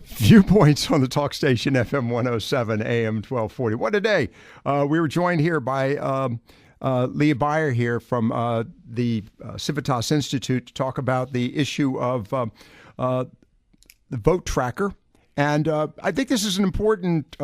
Viewpoints on the talk station FM 107 AM 1240. What a day. We were joined here by Leah Byers here from the Civitas Institute to talk about the issue of the vote tracker. And I think this is an important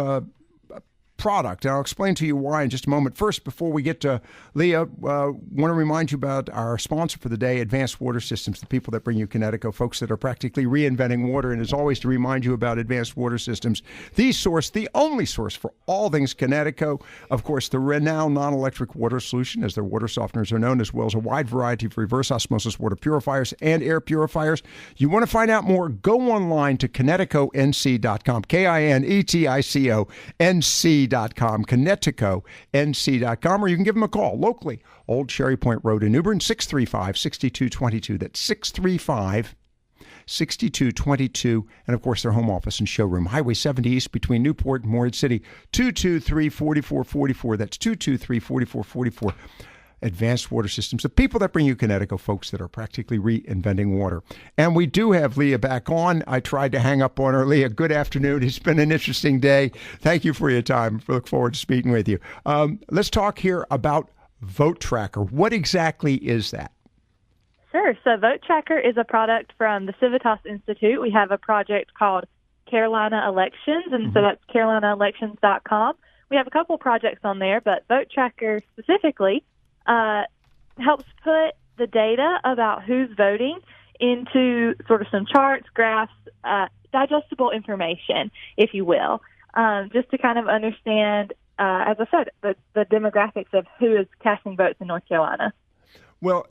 product, and I'll explain to you why in just a moment. First, before we get to Leah, want to remind you about our sponsor for the day, Advanced Water Systems, the people that bring you Connecticut, folks that are practically reinventing water. And as always, to remind you about Advanced Water Systems, the source, the only source for all things Connecticut. Of course, the renowned non-electric water solution, as their water softeners are known, as well as a wide variety of reverse osmosis water purifiers and air purifiers. You want to find out more, go online to KineticONC.com, KineticONC.com, KineticONC.com, or you can give them a call locally, Old Cherry Point Road in New Bern, 635-6222. That's 635-6222. And, of course, their home office and showroom, Highway 70 East between Newport and Morehead City, 223-4444. That's 223-4444. Advanced Water Systems, the people that bring you Connecticut, folks that are practically reinventing water. And we do have Leah back on. I tried to hang up on her. Leah, good afternoon. It's been an interesting day. Thank you for your time. I look forward to speaking with you. Let's talk here about Vote Tracker. What exactly is that? Sure. So Vote Tracker is a product from the Civitas Institute. We have a project called Carolina Elections, and so that's carolinaelections.com. We have a couple projects on there, but Vote Tracker specifically helps put the data about who's voting into sort of some charts, graphs, digestible information, if you will, just to kind of understand, as I said, the demographics of who is casting votes in North Carolina. Well,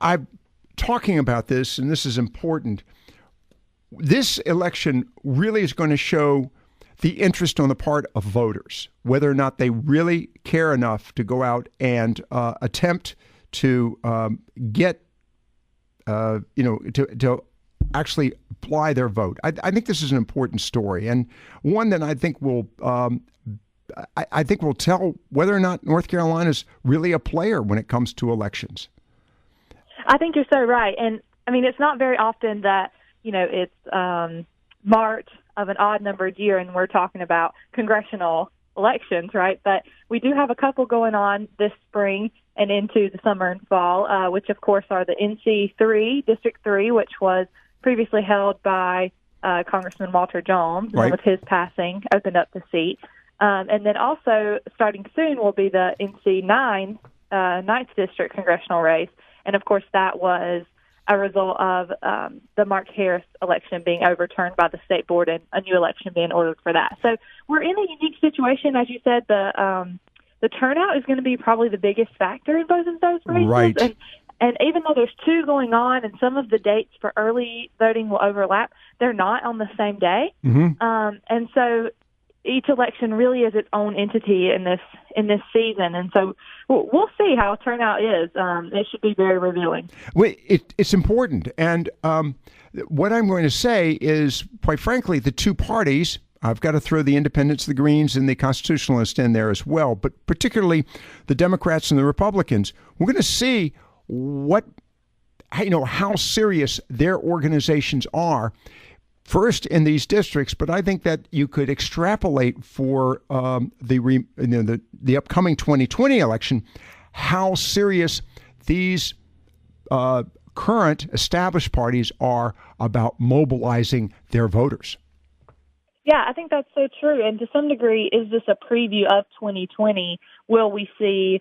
I'm talking about this, and this is important. This election really is going to show the interest on the part of voters, whether or not they really care enough to go out and attempt to get, to actually apply their vote. I think this is an important story, and one that I think will tell whether or not North Carolina is really a player when it comes to elections. I think you're so right, and I mean it's not very often that it's March of an odd-numbered year, and we're talking about congressional elections, right? But we do have a couple going on this spring and into the summer and fall, which, of course, are the NC3, District 3, which was previously held by Congressman Walter Jones, right, and with his passing, opened up the seat. And then also, starting soon, will be the NC9, 9th District congressional race. And, of course, that was a result of the Mark Harris election being overturned by the state board and a new election being ordered for that. So we're in a unique situation. As you said, the turnout is going to be probably the biggest factor in both of those races. Right. And even though there's two going on and some of the dates for early voting will overlap, they're not on the same day. Mm-hmm. And so each election really is its own entity in this season, and so we'll see how turnout is. It should be very revealing. Well, it's important, and what I'm going to say is, quite frankly, the two parties. I've got to throw the independents, the Greens, and the Constitutionalists in there as well, but particularly the Democrats and the Republicans. We're going to see how serious their organizations are. First in these districts, but I think that you could extrapolate for the upcoming 2020 election how serious these current established parties are about mobilizing their voters. Yeah, I think that's so true. And to some degree, is this a preview of 2020? Will we see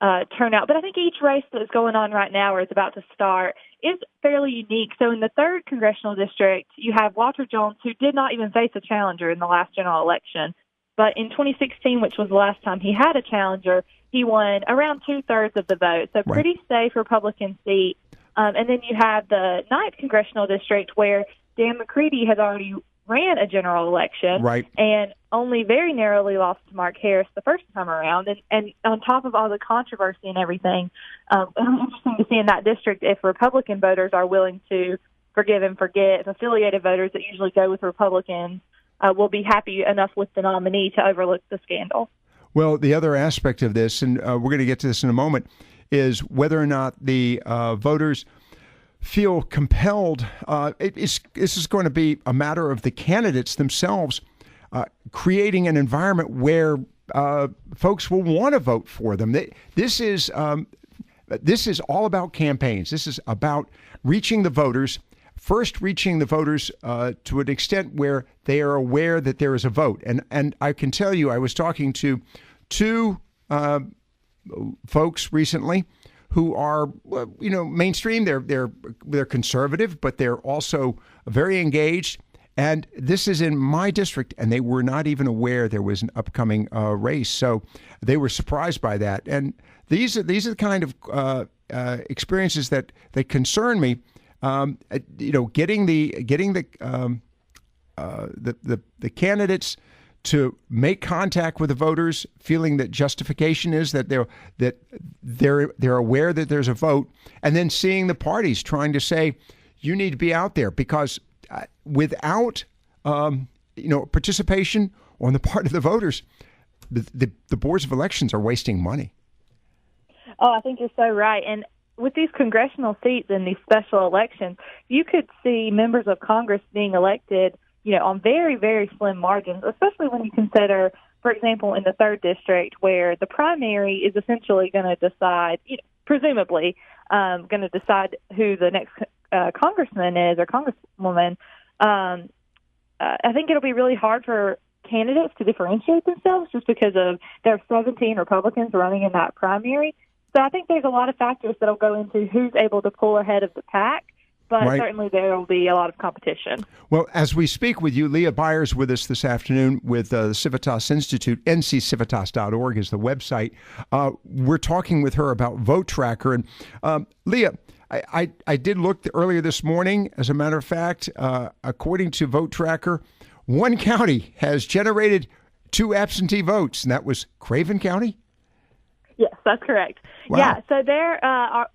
turnout? But I think each race that's going on right now or is about to start is fairly unique. So in the 3rd congressional district, you have Walter Jones, who did not even face a challenger in the last general election. But in 2016, which was the last time he had a challenger, he won around 2/3 of the vote. So pretty safe Republican seat. And then you have the 9th congressional district where Dan McCready has already ran a general election, right, and only very narrowly lost to Mark Harris the first time around. And on top of all the controversy and everything, it'll be interesting to see in that district if Republican voters are willing to forgive and forget. If affiliated voters that usually go with Republicans will be happy enough with the nominee to overlook the scandal. Well, the other aspect of this, and we're going to get to this in a moment, is whether or not the voters feel compelled. This is going to be a matter of the candidates themselves creating an environment where folks will want to vote for them. This is all about campaigns. This is about reaching the voters. First, reaching the voters to an extent where they are aware that there is a vote. And I can tell you, I was talking to two folks recently who are, mainstream. They're conservative, but they're also very engaged. And this is in my district, and they were not even aware there was an upcoming race. So they were surprised by that. And these are the kind of experiences that concern me. Getting the candidates to make contact with the voters, feeling that justification is that they're aware that there's a vote, and then seeing the parties trying to say you need to be out there, because without participation on the part of the voters, the boards of elections are wasting money. Oh, I think you're so right. And with these congressional seats and these special elections, you could see members of Congress being elected, on very, very slim margins, especially when you consider, for example, in the 3rd District, where the primary is essentially going to decide, presumably, going to decide who the next congressman is or congresswoman. I think it'll be really hard for candidates to differentiate themselves just because of there are 17 Republicans running in that primary. So I think there's a lot of factors that will go into who's able to pull ahead of the pack, but right. Certainly there will be a lot of competition. Well, as we speak with you, Leah Byers with us this afternoon with the Civitas Institute. nccivitas.org is the website. We're talking with her about Vote Tracker. And Leah, I did look earlier this morning. As a matter of fact, according to Vote Tracker, one county has generated 2 absentee votes, and that was Craven County? Yes, that's correct. Wow. Yeah, so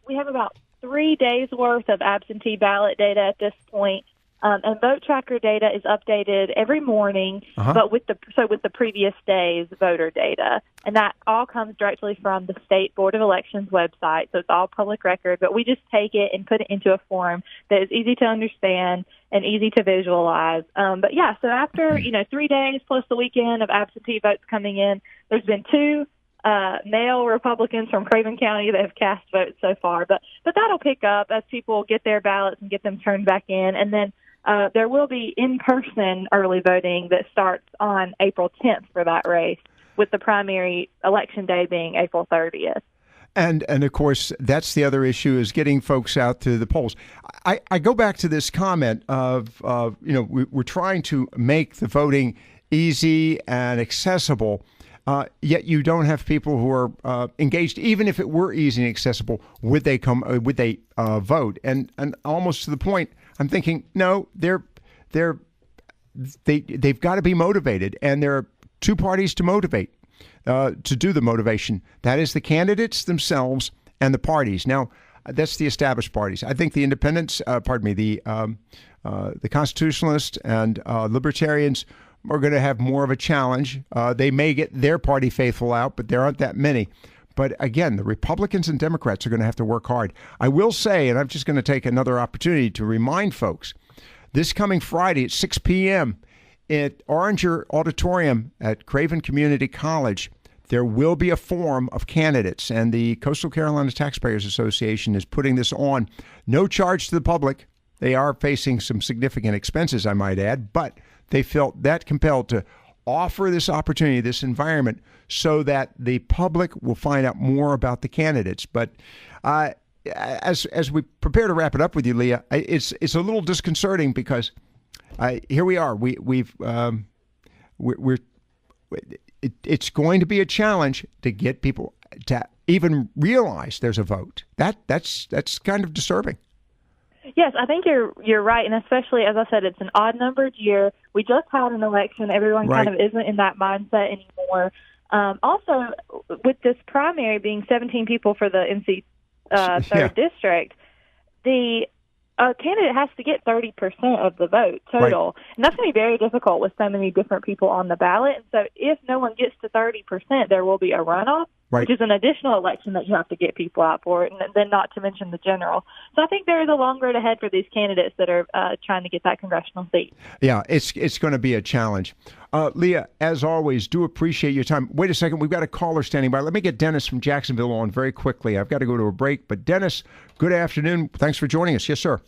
we have about 3 days worth of absentee ballot data at this point, and Vote Tracker data is updated every morning, but with the previous day's voter data, and that all comes directly from the State Board of Elections website. So it's all public record, but we just take it and put it into a form that is easy to understand and easy to visualize. But yeah, so after 3 days plus the weekend of absentee votes coming in, there's been 2 male Republicans from Craven County that have cast votes so far, but that'll pick up as people get their ballots and get them turned back in, and then there will be in-person early voting that starts on April 10th for that race, with the primary election day being April 30th. And of course, that's the other issue, is getting folks out to the polls. I go back to this comment of we're trying to make the voting easy and accessible. Yet you don't have people who are engaged. Even if it were easy and accessible, would they come? Would they vote? And almost to the point, I'm thinking, no, they've got to be motivated, and there are 2 parties to motivate to do the motivation. That is the candidates themselves and the parties. Now, that's the established parties. I think the independents, the constitutionalists and libertarians are going to have more of a challenge. They may get their party faithful out, but there aren't that many. But again, the Republicans and Democrats are going to have to work hard. I will say, and I'm just going to take another opportunity to remind folks, this coming Friday at 6 p.m. at Oranger Auditorium at Craven Community College, there will be a forum of candidates, and the Coastal Carolina Taxpayers Association is putting this on. No charge to the public. They are facing some significant expenses, I might add, but they felt that compelled to offer this opportunity, this environment, so that the public will find out more about the candidates. But as we prepare to wrap it up with you, Leah, it's a little disconcerting because here we are. It's going to be a challenge to get people to even realize there's a vote. That's kind of disturbing. Yes, I think you're right, and especially, as I said, it's an odd-numbered year. We just had an election. Everyone right. kind of isn't in that mindset anymore. Also, with this primary being 17 people for the NC 3rd District, the candidate has to get 30% of the vote total, right. And that's going to be very difficult with so many different people on the ballot. And so if no one gets to 30%, there will be a runoff. Right. which is an additional election that you have to get people out for, and then not to mention the general. So I think there is a long road ahead for these candidates that are trying to get that congressional seat. Yeah, it's going to be a challenge. Leah, as always, do appreciate your time. Wait a second. We've got a caller standing by. Let me get Dennis from Jacksonville on very quickly. I've got to go to a break. But Dennis, good afternoon. Thanks for joining us. Yes, sir.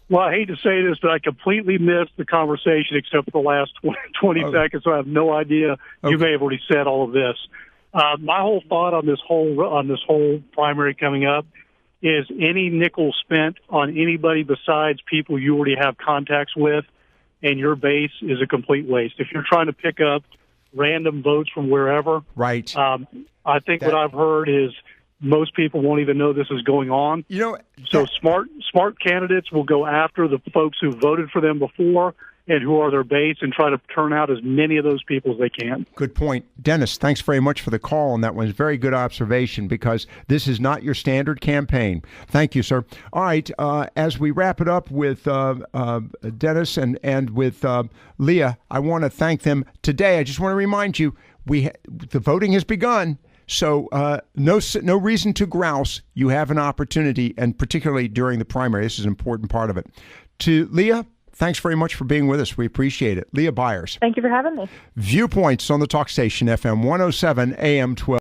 Well, I hate to say this, but I completely missed the conversation except for the last 20 seconds, so I have no idea. You may have already said all of this. My whole thought on this whole primary coming up is any nickel spent on anybody besides people you already have contacts with and your base is a complete waste. If you're trying to pick up random votes from wherever, right? I think what I've heard is most people won't even know this is going on. So smart candidates will go after the folks who voted for them before and who are their base and try to turn out as many of those people as they can. Good point. Dennis, thanks very much for the call on that one. It's a very good observation because this is not your standard campaign. Thank you, sir. All right, as we wrap it up with Dennis and with Leah, I want to thank them today. I just want to remind you, the voting has begun. So no reason to grouse. You have an opportunity, and particularly during the primary, this is an important part of it. To Leah, thanks very much for being with us. We appreciate it. Leah Byers. Thank you for having me. Viewpoints on the talk station, FM 107, AM 12.